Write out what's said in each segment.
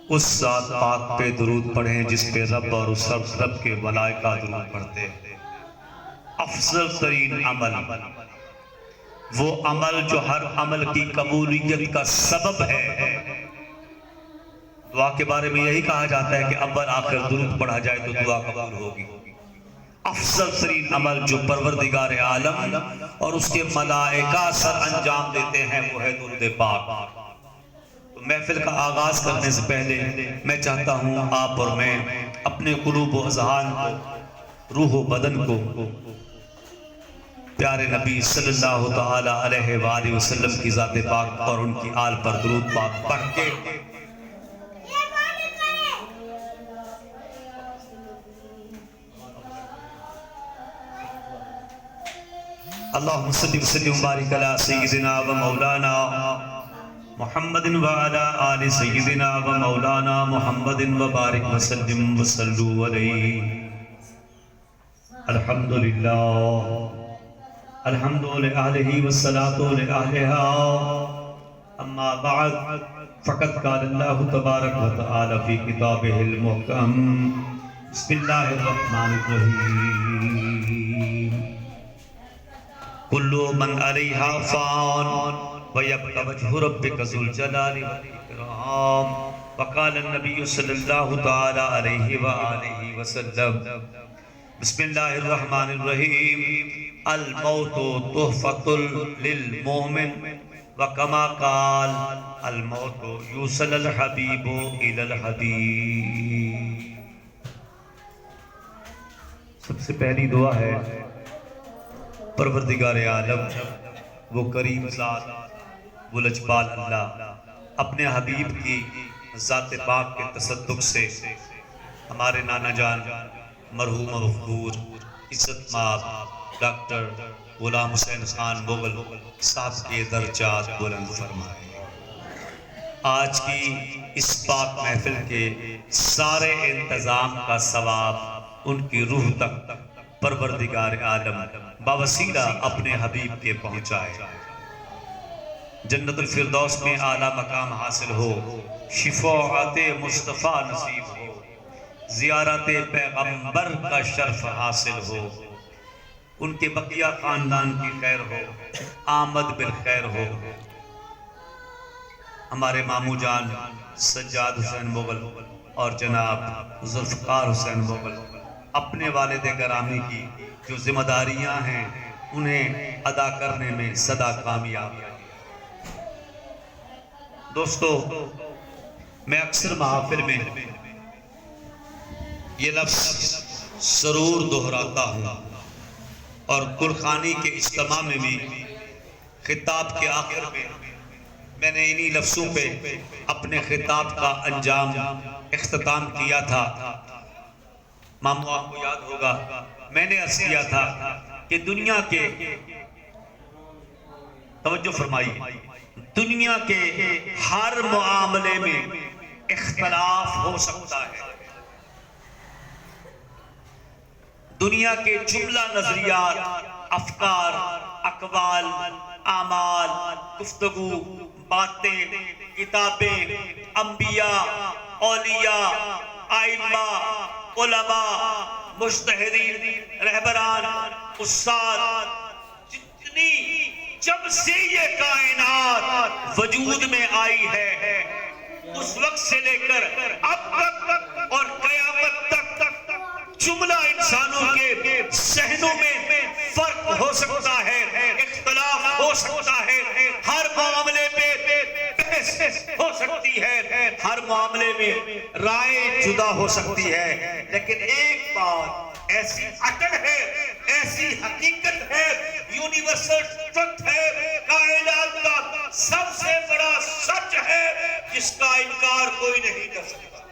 اس ذات پاک پہ درود پڑھیں جس پہ رب اور اس رب کے ملائکہ درود پڑھتے ہیں۔ افضل ترین عمل، وہ عمل جو ہر عمل کی قبولیت کا سبب ہے۔ دعا کے بارے میں یہی کہا جاتا ہے کہ اول آخر درود پڑھا جائے تو دعا قبول ہوگی۔ افضل ترین عمل جو پروردگار عالم اور اس کے ملائکہ سر انجام دیتے ہیں وہ ہے درود پاک۔ تو محفل کا آغاز کرنے سے پہلے میں چاہتا ہوں آپ اور میں اپنے قلوب و اذہان کو، روح و بدن کو پیارے نبی صلی اللہ تعالی علیہ وآلہ وسلم کی ذات پاک اور ان کی آل پر درود پاک پڑھ کے اللہم صلی وسلم وبارک علی سیدنا و مولانا محمد وعلی آل سیدنا و مولانا محمد وبارک وسلم وصلو علیہ۔ الحمدللہ الحمد لأہلہ والصلاة لأہلہا، اما بعد فقد قال اللہ تبارک و تعالی فی کتابہ المحکم، بسم اللہ الرحمن الرحیم۔ کل من علیہا فان ویبقى وجہ ربک ذو الجلال والاکرام، وقال النبی صلی اللہ تعالی علیہ وآلہ وسلم، بسم اللہ الرحمن الرحیم، الموت تحفۃ للمؤمن، وکما قال الموت یوصل الحبیب الی الحبیب۔ سب سے پہلی دعا ہے پروردگار عالم، وہ کریم ذات، وہ لجپال اللہ اپنے حبیب کی ذات پاک کے تصدق سے ہمارے نانا جان مرحوم مغفور عزت مآب ڈاکٹر غلام حسین خان مغل صاحب کے درجات بلند فرمائے۔ آج کی اس پاک محفل کے سارے انتظام کا ثواب ان کی روح تک پروردگار عالم باوسیلہ اپنے حبیب کے پہنچائے، جنت الفردوس میں اعلیٰ مقام حاصل ہو، شفاعت مصطفیٰ نصیب ہو، زیارت پیغمبر کا شرف حاصل ہو، ان کے بقیہ خاندان کی خیر ہو، آمد بالخیر ہو۔ ہمارے مامو جان سجاد حسین مغل اور جناب ذوالفقار حسین مغل اپنے والد گرامی کی جو ذمہ داریاں ہیں انہیں ادا کرنے میں سدا کامیاب ہیں۔ دوستو، میں اکثر محافل میں یہ لفظ ضرور دہراتا ہوں، اور گلخانی کے اجتماع میں بھی خطاب کے آخر میں نے انہی لفظوں پہ اپنے خطاب کا انجام اختتام کیا تھا۔ مامو آپ کو یاد ہوگا میں نے عرض کیا تھا کہ دنیا کے، توجہ فرمائی، دنیا کے ہر معاملے میں اختلاف ہو سکتا ہے، دنیا کے جملہ نظریات، افکار، اقوال، اعمال، گفتگو، باتیں، کتابیں، انبیاء، اولیاء، ائمہ، علماء، مجتہدین، رہبران، استاد، جتنی جب سے یہ کائنات وجود میں آئی ہے اس وقت سے لے کر اب تک اور قیامت تک جملہ انسانوں کے ذہنوں میں فرق ہو سکتا ہے، اختلاف ہو سکتا ہے، ہر معاملے پہ بحث ہو سکتی ہے، ہر معاملے میں رائے جدا ہو سکتی ہے، لیکن ایک بات ایسی اٹل ہے، ایسی حقیقت ہے، یونیورسل ٹروتھ ہے، کائنات کا سب سے بڑا سچ ہے جس کا انکار کوئی نہیں کر سکتا۔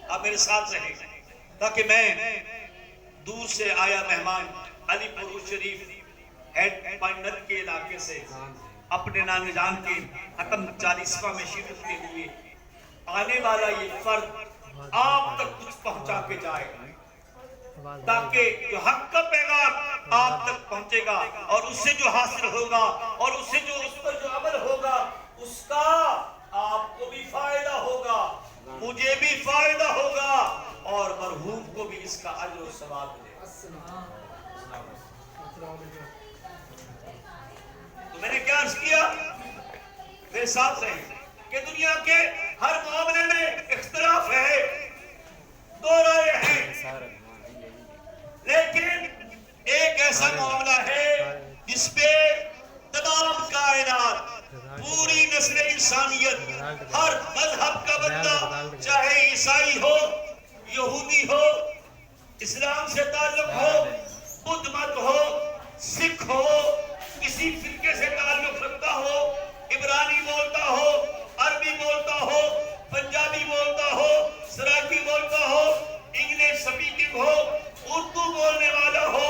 آپ میرے ساتھ رہیں تاکہ میں دور سے آیا مہمان علی پور شریف ہیڈ پائنر کے علاقے سے اپنے نانا جان کے ختم 40واں میں شرکت کے لیے آنے والا یہ فرد آپ تک کچھ پہنچا کے جائے، تاکہ جو حق کا پیغام آپ تک پہنچے گا اور اس سے جو حاصل ہوگا اور اس سے جو اس پر جو عمل ہوگا میرے ساتھ رہیں کہ دنیا کے ہر معاملے میں اختلاف ہے، دو رائے ہیں، لیکن ایک ایسا معاملہ ہے جس پہ تمام کائنات، پوری نسل انسانیت، ہر مذہب کا بندہ، چاہے عیسائی ہو، یہودی ہو، اسلام سے تعلق ہو، بدھ مت ہو، سکھ ہو، کسی فرقے سے تعلق رکھتا ہو، عبرانی بولتا ہو، عربی بولتا ہو، پنجابی بولتا ہو، سراکی بولتا ہو، انگلش سپیکنگ ہو، اردو بولنے والا ہو،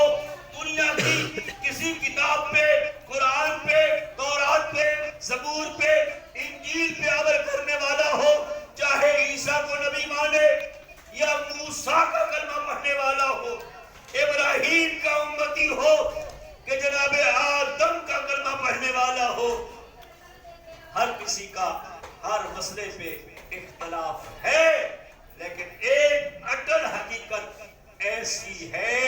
دنیا کی کسی کتاب پہ، قرآن پہ، تورات پہ، زبور پہ، انجیل پہ عمل کرنے والا ہو، چاہے عیسیٰ کو نبی مانے یا موسیٰ کا کلمہ پڑھنے والا ہو، ابراہیم کا امتی ہو کہ جناب آدم کا کلمہ پڑھنے والا ہو، ہر کسی کا ہر مسئلے پہ اختلاف ہے، لیکن ایک اٹل حقیقت ایسی ہے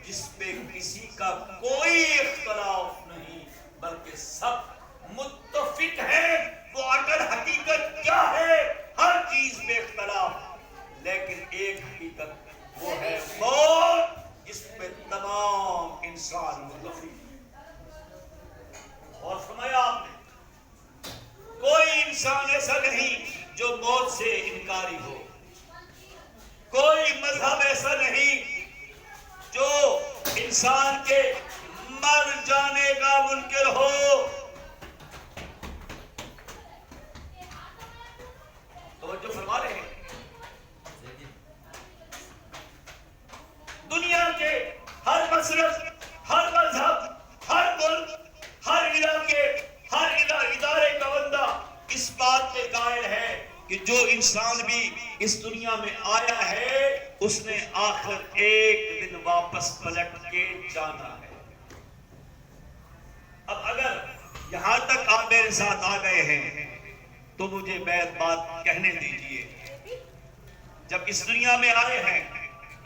جس پہ کسی کا کوئی اختلاف نہیں، بلکہ سب متفق ہیں۔ وہ اٹل حقیقت کیا ہے؟ ہر چیز پہ اختلاف، لیکن ایک حقیقت وہ ہے موت، جس پہ تمام انسان متفق۔ اور فرمایا آپ نے کوئی انسان ایسا نہیں جو موت سے انکاری ہو، کوئی مذہب ایسا نہیں جو انسان کے مر جانے کا منکر ہو۔ توجہ فرما رہے ہیں؟ دنیا کے ہر مذہب، ہر مذہب، ہر ملک، ہر علاقے، ہر ادارے کا بندہ اس بات پہ قائل ہے کہ جو انسان بھی اس دنیا میں آیا ہے اس نے آخر ایک دن واپس پلٹ کے جانا ہے۔ اب اگر یہاں تک آپ میرے ساتھ آ گئے ہیں تو مجھے بات کہنے دیجئے، جب اس دنیا میں آئے ہیں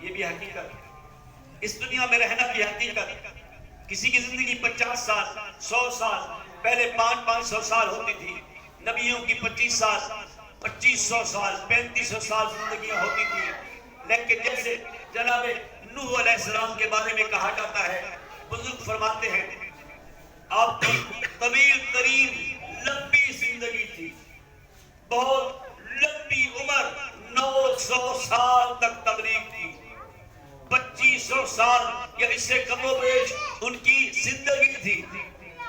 یہ بھی حقیقت، اس دنیا میں رہنا بھی حقیقت۔ کسی کی زندگی 50 سال، 100 سال، پہلے 500 سال ہوتی تھی، نبیوں کی 25 سال، 2500 سال، 3500 سال زندگیاں ہوتی تھی، لیکن جیسے جناب نوح علیہ السلام کے بارے میں کہا جاتا ہے، بزرگ فرماتے ہیں آپ کی طویل ترین لمبی زندگی تھی، بہت لمبی عمر، 900 سال تک تبلیغ تھی، 2500 سال یا اس سے کم و بیش ان کی زندگی تھی۔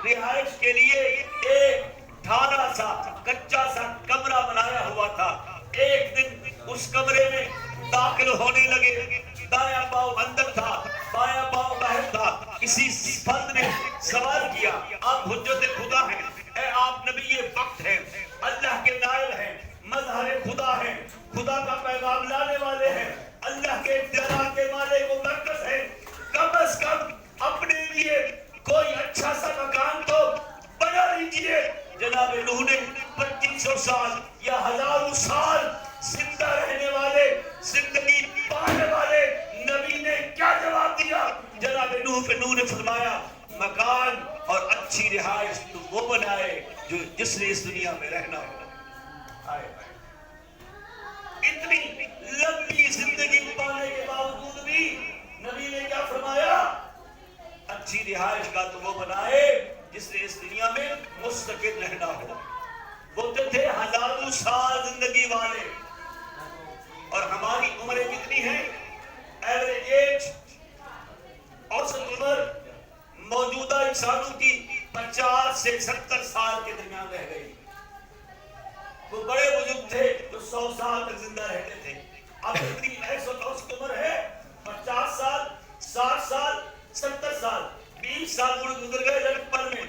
رہائش کے لیے ایک ڈھالا سا کچا سا کمرہ بنایا ہوا تھا، ایک دن اس کمرے میں داخل ہونے لگے، دایاں پاؤں اندر تھا، بایاں پاؤں باہر تھا، کسی فرد نے سوال کیا آپ حجت خدا ہیں، اے آپ نبی وقت ہیں، اللہ کے نائل ہیں، مظہر خدا ہیں، خدا کا پیغام لانے والے ہیں، اللہ کے اختیارات کے مالک و مرکز ہیں، کم از کم اپنے لیے کوئی اچھا سا مکان تو بنا لیجئے۔ جناب نوح نے 2500 سال یا ہزاروں سال زندہ رہنے والے، زندگی پانے والے نبی نے کیا جواب دیا؟ جناب نوح نے فرمایا مکان اور اچھی رہائش تو وہ بنائے جو جس نے اس دنیا میں رہنا ہو۔ اتنی لمبی زندگی پانے کے باوجود بھی نبی نے کیا فرمایا؟ اچھی رہائش کا تو وہ بنائے جس نے اس دنیا میں مستقل رہنا ہو۔ بولتے تھے ہزاروں سال زندگی والے، اور ہماری عمریں کتنی ہیں؟ ایوریج ایج، اوسط عمر موجودہ انسانوں کی 50 سے 70 سال کے درمیان رہ گئی۔ وہ بڑے بزرگ تھے جو 100 سال تک زندہ رہتے تھے، اب اتنی اوسط عمر ہے 50 سال، 60 سال، 70 سال، 20 سال گزر گئے لڑکپن میں،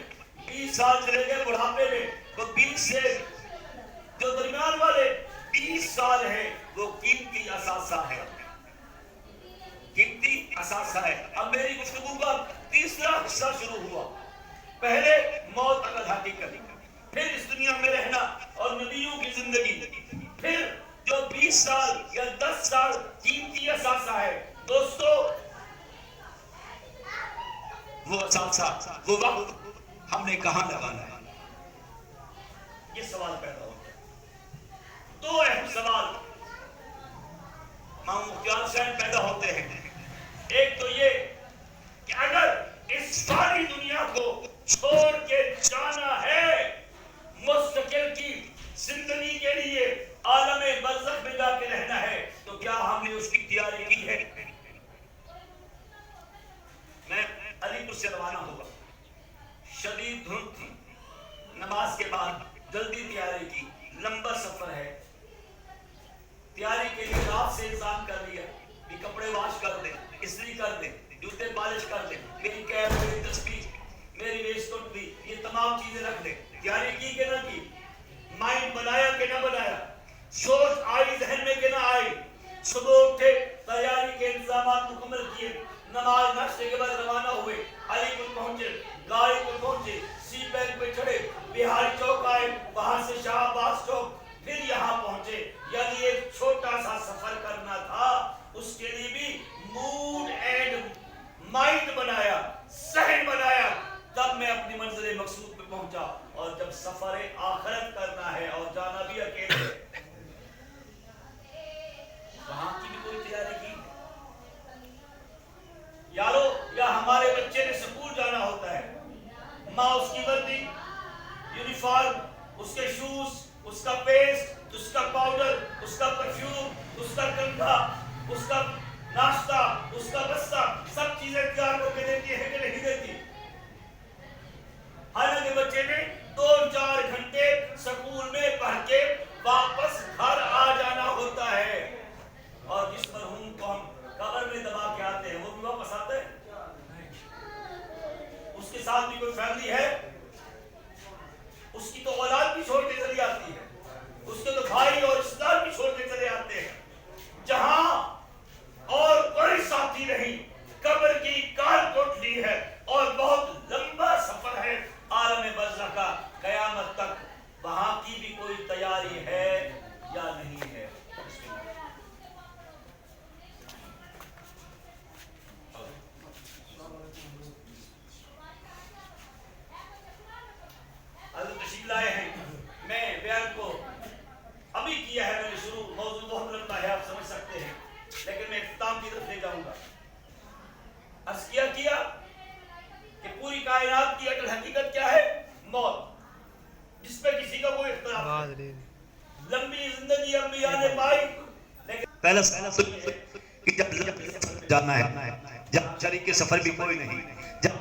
20 سال چلے گئے بڑھاپے میں، تو 20 سے جو درمیان والے 20 سال ہیں وہ قیمتی اثاثہ ہے، قیمتی اثاثہ ہے۔ اب میری گفتگو کا تیسرا حصہ شروع ہوا، پہلے موت اگر حقیقت، پھر اس دنیا میں رہنا اور نبیوں کی زندگی، پھر جو 20 سال یا 10 سال قیمتی اثاثہ ہے۔ دوستو وہ اثاثہ، وہ وقت ہم نے کہاں لگانا ہے؟ یہ سوال پیدا ہوتا ہے، دو اہم سوال امام مختار حسین پیدا ہوتے ہیں۔ ایک تو یہ کہ اگر اس ساری دنیا کو چھوڑ کے جانا ہے، مستقل کی زندگی کے لیے عالم برزخ میں جا کے رہنا ہے، تو کیا ہم نے اس کی تیاری کی ہے؟ میں علی پور سے روانہ ہوا، شدید دھند تھی، نماز کے بعد جلدی تیاری کی، لمبا سفر ہے، تیاری کے لیے رات سے انتظام کر لیا کہ کپڑے واش کر دیں، استری کر دیں، جوتے پالش کر دیں، میری کیپ، میری تسبیح، میری ویسٹ کوٹ بھی، یہ تمام چیزیں رکھ دیں۔ تیاری کی کہ نہ کی؟ مائنڈ بنایا کہ نہ بنایا؟ سوچ آئی ذہن میں کہ نہ آئی؟ صبح اٹھے، تیاری کے انتظامات مکمل کیے، نماز ناشتے کے بعد روانہ ہوئے، علی پور پہنچے، گاڑی پہ پہنچے، سی بینک پہ چڑھے، بہاری چوک آئے، وہاں سے شاہ عباس چوک، پھر یہاں پہنچے۔ یعنی ایک چھوٹا سا سفر کرنا تھا، اس کے لیے بھی موڈ اینڈ مائنڈ بنایا، ذہن بنایا، تب میں اپنی منزل مقصود پہ پہنچا۔ اور جب سفر آخرت کرنا ہے اور جانا بھی اکیلے، وہاں کی بھی کوئی تیاری کی؟ یارو، یا ہمارے بچے نے سکول جانا ہوتا ہے، ماں اس کی وردی، یونیفارم، اس کے شوز، اس کا پیسٹ، اس کا پاؤڈر، اس کا پرفیوم، اس کا کنگھا، اس کا ناشتہ، اس کا بستہ، سب چیزیں تیار کر کے دیتی ہے کہ نہیں دیتی؟ حالانکہ بچے نے 2-4 گھنٹے سکول میں پڑھ کے واپس گھر آ جانا ہوتا ہے، اور جس مرحوم کو ہم قبر میں دبا کے آتے ہیں وہ بھی واپس آتا ہے؟ اس کے ساتھ بھی کوئی فیملی ہے؟ اس کی تو اولاد بھی چھوڑ کے چلی آتی ہے، اس کے تو بھائی اور رشتہ دار بھی چھوڑ کے چلے آتے ہیں۔ جہاں اور کوئی ساتھی نہیں، قبر کی کار کوٹلی ہے اور بہت لمبا سفر ہے عالم برزخ کا، قیامت تک، وہاں کی بھی کوئی تیاری ہے یا نہیں ہے؟ حضرت تشریف لائے ہیں، میں بیان کو ابھی کیا ہے، میں نے شروع، موضوع بہت لمبا ہے، آپ سمجھ سکتے ہیں، لیکن میں اختتام کی طرف لے جاؤں گا۔ عرض کیا کہ پوری کائنات کی اصل حقیقت کیا ہے؟ موت، جس پہ کسی کا کوئی اختلاف نہیں۔ لمبی زندگی انبیاء نے پائی، لیکن پہلا کہ جب جانا ہے، جب شریک سفر بھی کوئی نہیں، جب